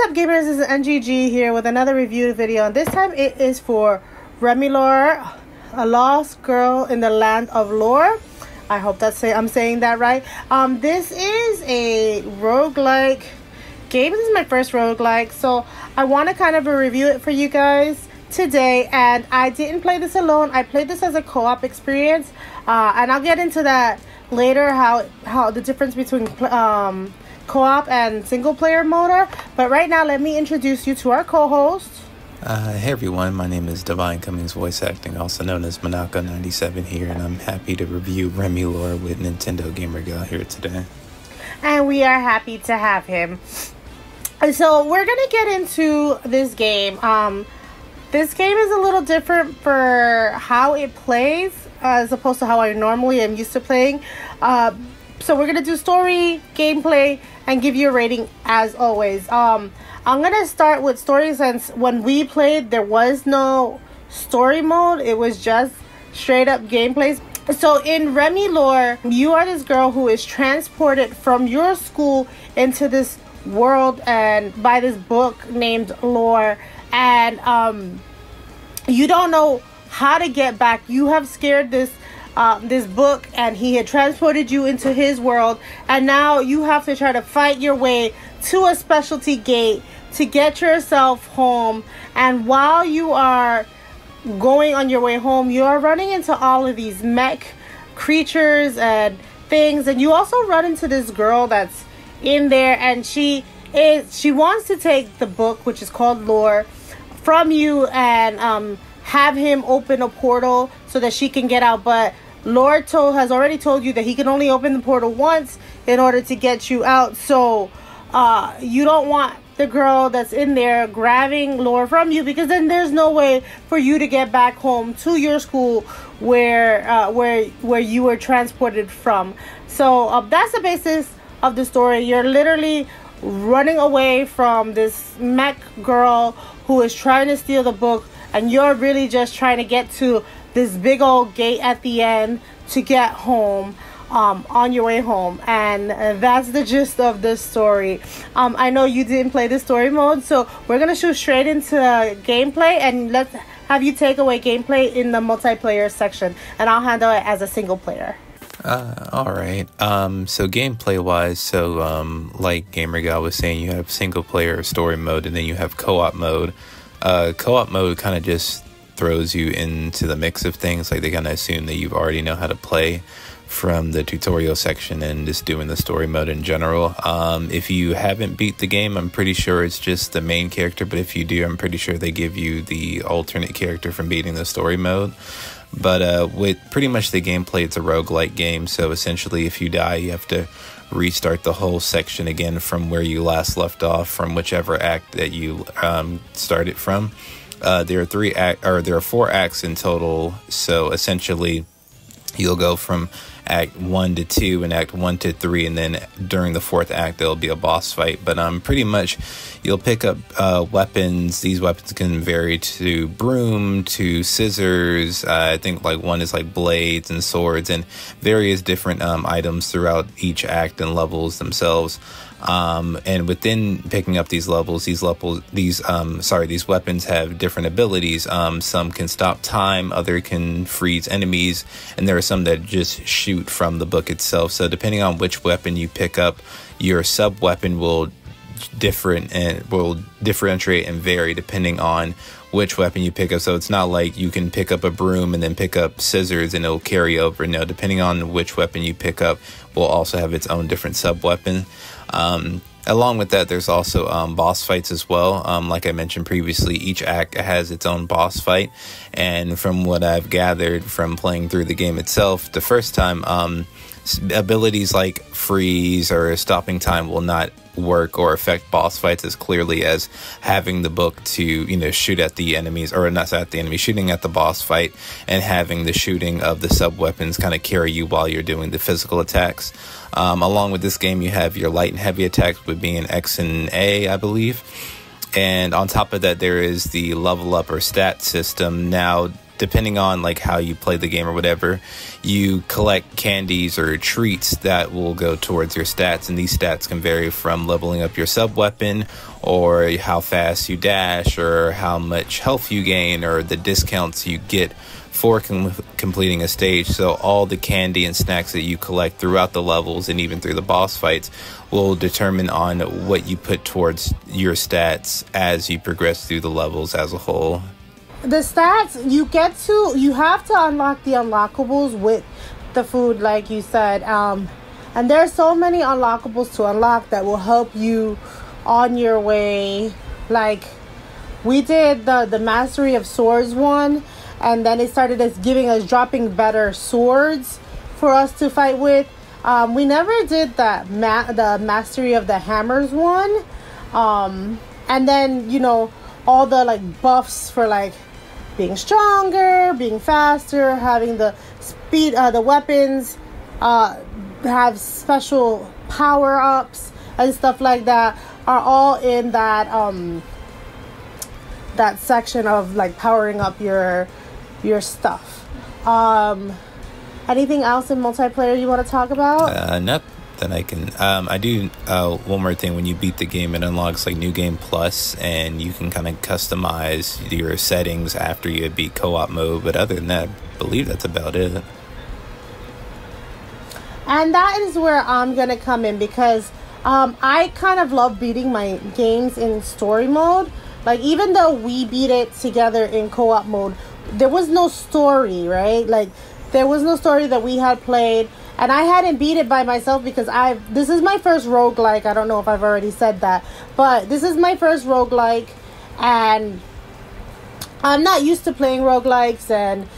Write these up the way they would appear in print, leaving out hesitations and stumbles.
up, gamers? This is NGG here with another review video, and this time it is for Remilore, a lost girl in the land of lore. I hope I'm saying that right. This is a roguelike game. This is my first roguelike, so I want to kind of review it for you guys today. And I didn't play this alone. I played this as a co-op experience, and I'll get into that later, how the difference between co-op and single player mode. But right now, let me introduce you to our co-host. Hey everyone, my name is Divine Cummings Voice Acting, also known as Manaka97 here, and I'm happy to review Remilore with Nintendo Gamer Gal here today. And we are happy to have him. So we're gonna get into this game. This game is a little different for how it plays as opposed to how I normally am used to playing. So we're gonna do story, gameplay, and give you a rating as always. I'm gonna start with story, since when we played there was no story mode. It was just straight up gameplays. So in Remilore, you are this girl who is transported from your school into this world and by this book named Lore, and you don't know how to get back. You have scared this book, and he had transported you into his world, and now you have to try to fight your way to a specialty gate to get yourself home. And while you are going on your way home, you are running into all of these mech creatures and things, and you also run into this girl that's in there, and she wants to take the book, which is called Lore, from you and have him open a portal so that she can get out. But Lore has already told you that he can only open the portal once in order to get you out. So you don't want the girl that's in there grabbing Lore from you, because then there's no way for you to get back home to your school where you were transported from. So that's the basis of the story. You're literally running away from this mech girl who is trying to steal the book, and you're really just trying to get to this big old gate at the end to get home, on your way home. And that's the gist of the story. I know you didn't play the story mode, so we're gonna shoot straight into gameplay, and let's have you take away gameplay in the multiplayer section, and I'll handle it as a single player. Alright, so gameplay wise, like Gamer Gal was saying, you have single player story mode, and then you have co-op mode. Co-op mode kind of just throws you into the mix of things. Like, they kind of assume that you already know how to play from the tutorial section and just doing the story mode in general. If you haven't beat the game, I'm pretty sure it's just the main character, but if you do, I'm pretty sure they give you the alternate character from beating the story mode. But with pretty much the gameplay, it's a roguelike game, so essentially if you die, you have to restart the whole section again from where you last left off, from whichever act that you started from. There are 4 acts in total, so essentially you'll go from Act 1 to 2 and Act 1 to 3, and then during the 4th act there'll be a boss fight. But pretty much you'll pick up weapons. These weapons can vary to broom, to scissors. I think like one is like blades and swords, and various different items throughout each act and levels themselves. And within picking up these weapons have different abilities. Some can stop time, other can freeze enemies, and there are some that just shoot from the book itself. So depending on which weapon you pick up, your sub weapon will differentiate and vary depending on which weapon you pick up. So it's not like you can pick up a broom and then pick up scissors and it'll carry over. No, depending on which weapon you pick up will also have its own different sub weapon. Along with that, there's also boss fights as well. Like I mentioned previously, each act has its own boss fight, and from what I've gathered from playing through the game itself the first time, abilities like freeze or stopping time will not work or affect boss fights as clearly as having the book to, you know, shoot at the enemies, or not at the enemy, shooting at the boss fight, and having the shooting of the sub weapons kind of carry you while you're doing the physical attacks. Along with this game, you have your light and heavy attacks with being X and A, I believe. And on top of that, there is the level up or stat system. Now, depending on like how you play the game or whatever, you collect candies or treats that will go towards your stats, and these stats can vary from leveling up your sub weapon, or how fast you dash, or how much health you gain, or the discounts you get for completing a stage. So all the candy and snacks that you collect throughout the levels and even through the boss fights will determine on what you put towards your stats as you progress through the levels as a whole. The stats you have to unlock the unlockables with the food, like you said, and there are so many unlockables to unlock that will help you on your way. Like we did the mastery of swords one, and then it started as dropping better swords for us to fight with. We never did that the mastery of the hammers one, and then all the like buffs for like being stronger, being faster, having the speed, the weapons have special power ups and stuff like that are all in that that section of like powering up your stuff. Anything else in multiplayer you want to talk about? Nope. That I can I do one more thing. When you beat the game, it unlocks like New Game Plus, and you can kind of customize your settings after you beat co-op mode. But other than that, I believe that's about it. And that is where I'm gonna come in, because I kind of love beating my games in story mode. Like, even though we beat it together in co-op mode, there was no story, right? Like, there was no story that we had played. And I hadn't beat it by myself because this is my first roguelike. I don't know if I've already said that, but this is my first roguelike, and I'm not used to playing roguelikes, and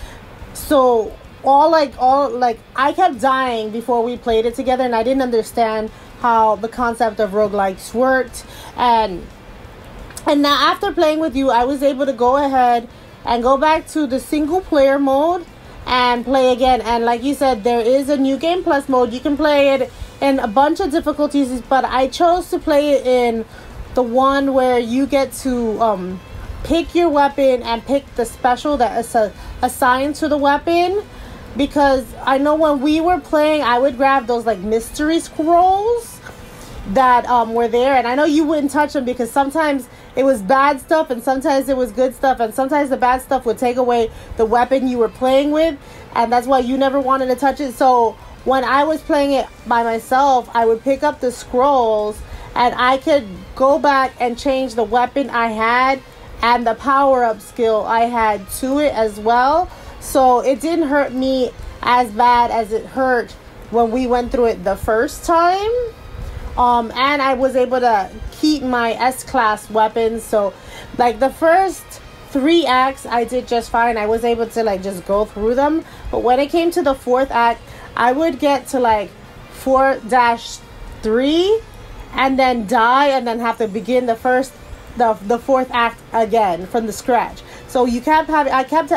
so I kept dying before we played it together, and I didn't understand how the concept of roguelikes worked. And now after playing with you, I was able to go ahead and go back to the single player mode and play again. And like you said, there is a New Game Plus mode. You can play it in a bunch of difficulties, but I chose to play it in the one where you get to pick your weapon and pick the special that is assigned to the weapon, because I know when we were playing, I would grab those like mystery scrolls that were there, and I know you wouldn't touch them because sometimes it was bad stuff and sometimes it was good stuff, and sometimes the bad stuff would take away the weapon you were playing with, and that's why you never wanted to touch it. So when I was playing it by myself, I would pick up the scrolls and I could go back and change the weapon I had and the power-up skill I had to it as well. So it didn't hurt me as bad as it hurt when we went through it the first time. And I was able to keep my S-class weapons. So, like, the first 3 acts, I did just fine. I was able to, like, just go through them. But when it came to the 4th act, I would get to, like, 4-3 and then die and then have to begin the 4th act again from the scratch. So I kept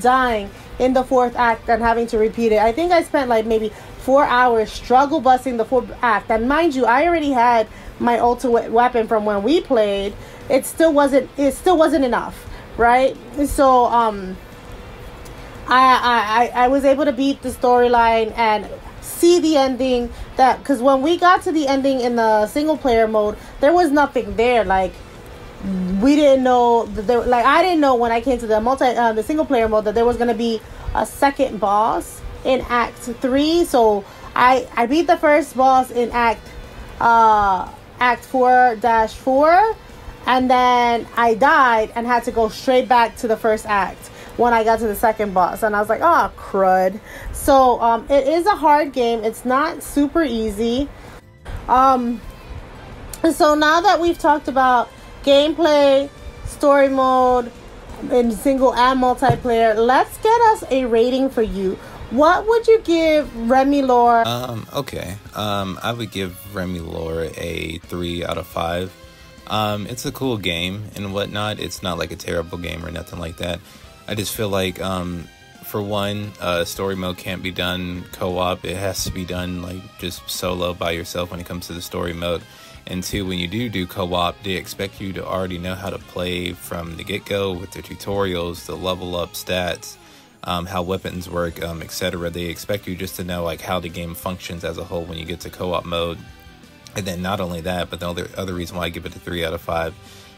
dying in the 4th act and having to repeat it. I think I spent, like, maybe 4 hours struggle busting the 4th act. And mind you, I already had my ultimate weapon from when we played. It still wasn't enough, right? So I was able to beat the storyline and see the ending, that because when we got to the ending in the single player mode, there was nothing there. Like, we didn't know that there, like, I didn't know when I came to the single player mode that there was going to be a second boss in Act 3. So I beat the first boss in Act 4-4, and then I died and had to go straight back to the first act when I got to the second boss, and I was like, oh crud. So it is a hard game. It's not super easy. So now that we've talked about gameplay, story mode, in single and multiplayer, let's get us a rating for you. What would you give Remilore? Okay. I would give Remilore a 3 out of 5. It's a cool game and whatnot. It's not like a terrible game or nothing like that. I just feel like, for one, story mode can't be done co-op. It has to be done like just solo by yourself when it comes to the story mode. And two, when you do co-op, they expect you to already know how to play from the get-go with the tutorials, the level up stats, how weapons work, etc. They expect you just to know like how the game functions as a whole when you get to co-op mode. And then not only that, but the other reason why I give it a 3 out of 5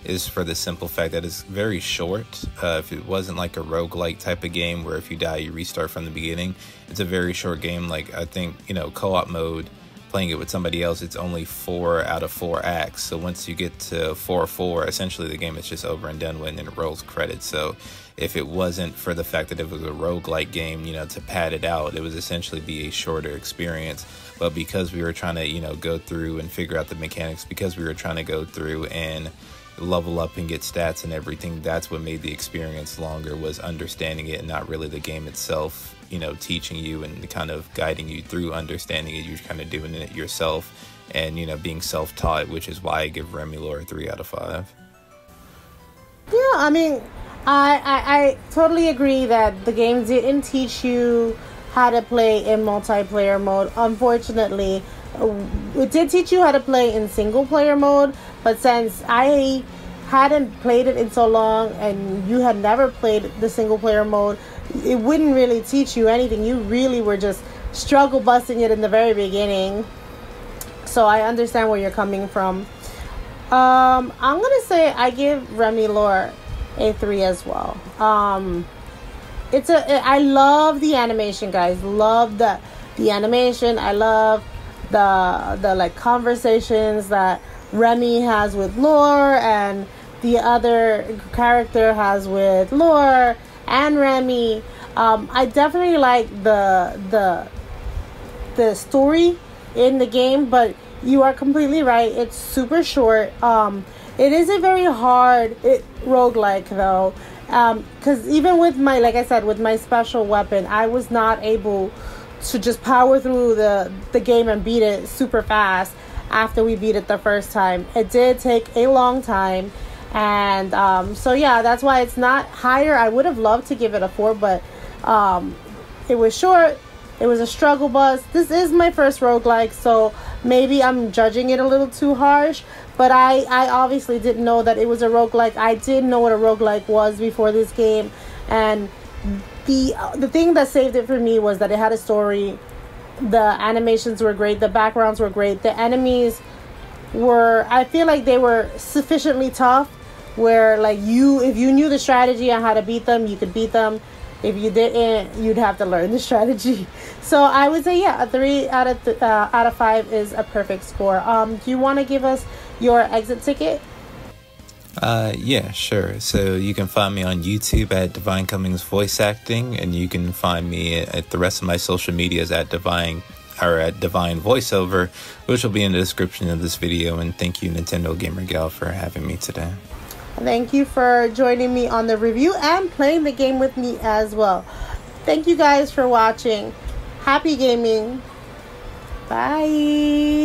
is for the simple fact that it's very short. If it wasn't like a roguelike type of game where if you die you restart from the beginning, it's a very short game. Like I think, you know, co-op mode, playing it with somebody else, it's only 4 out of 4 acts. So once you get to 4-4, essentially the game is just over and done with, and it rolls credits. So if it wasn't for the fact that it was a roguelike game, you know, to pad it out, it was essentially be a shorter experience. But because we were trying to, you know, go through and figure out the mechanics, because we were trying to go through and level up and get stats and everything, that's what made the experience longer, was understanding it and not really the game itself, you know, teaching you and kind of guiding you through understanding it. You're kind of doing it yourself and, you know, being self-taught, which is why I give RemiLore a 3 out of 5. Yeah, I mean, I totally agree that the game didn't teach you how to play in multiplayer mode. Unfortunately, it did teach you how to play in single player mode, but since I hadn't played it in so long and you had never played the single player mode, it wouldn't really teach you anything. You really were just struggle busting it in the very beginning. So I understand where you're coming from. I'm gonna say I give RemiLore a 3 as well. I love the animation, guys. Love the animation. I love the like conversations that Remy has with Lore and the other character has with Lore and Remy. I definitely like the story in the game, but you are completely right. It's super short. It is a very hard roguelike though, because even with my, like I said, with my special weapon, I was not able to just power through the game and beat it super fast after we beat it the first time. It did take a long time, and so yeah, that's why it's not higher. I would have loved to give it a 4, but it was short. It was a struggle bus. This is my first roguelike, so maybe I'm judging it a little too harsh, but I obviously didn't know that it was a roguelike. I didn't know what a roguelike was before this game, and the thing that saved it for me was that it had a story. The animations were great. The backgrounds were great. The enemies were, I feel like they were sufficiently tough where like if you knew the strategy on how to beat them, you could beat them. If you didn't, you'd have to learn the strategy. So I would say, yeah, a 3 out of 5 is a perfect score. Do you want to give us your exit ticket? Yeah, sure. So you can find me on YouTube at Divine Cummings Voice Acting, and you can find me at the rest of my social medias at Divine Voiceover, which will be in the description of this video. And thank you, Nintendo Gamer Gal, for having me today. Thank you for joining me on the review and playing the game with me as well. Thank you guys for watching. Happy gaming. Bye.